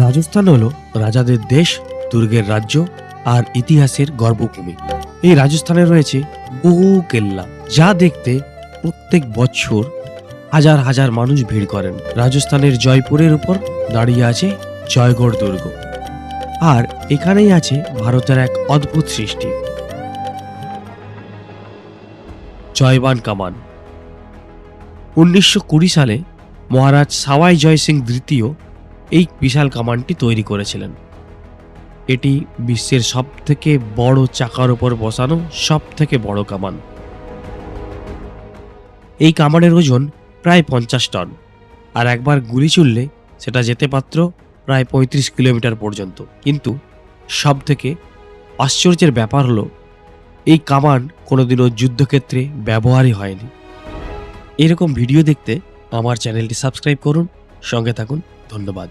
রাজস্থান হলো রাজাদের দেশ, দুর্গের রাজ্য আর ইতিহাসের গর্বভূমি। এই রাজস্থানে রয়েছে বহু কেল্লা, যা দেখতে প্রত্যেক বছর হাজার হাজার মানুষ ভিড় করেন। রাজস্থানের জয়পুরের উপর দাঁড়িয়ে আছে জয়গড় দুর্গ, আর এখানেই আছে ভারতের এক অদ্ভুত সৃষ্টি, জয়বান কামান। 1920 সালে মহারাজ সাওয়াই জয় সিং দ্বিতীয় এই বিশাল কামানটি তৈরি করেছিলেন। এটি বিশ্বের সবথেকে বড় চাকার উপর বসানো সবথেকে বড় কামান। এই কামানের ওজন প্রায় 50 টন, আর একবার গুলি ছুড়লে সেটা যেতে মাত্র প্রায় 35 কিলোমিটার পর্যন্ত। কিন্তু সবথেকে আশ্চর্যের ব্যাপার হলো, এই কামান কোনোদিনও যুদ্ধক্ষেত্রে ব্যবহারই হয়নি। এরকম ভিডিও দেখতে আমার চ্যানেলটি সাবস্ক্রাইব করুন, সঙ্গে থাকুন। ধন্যবাদ।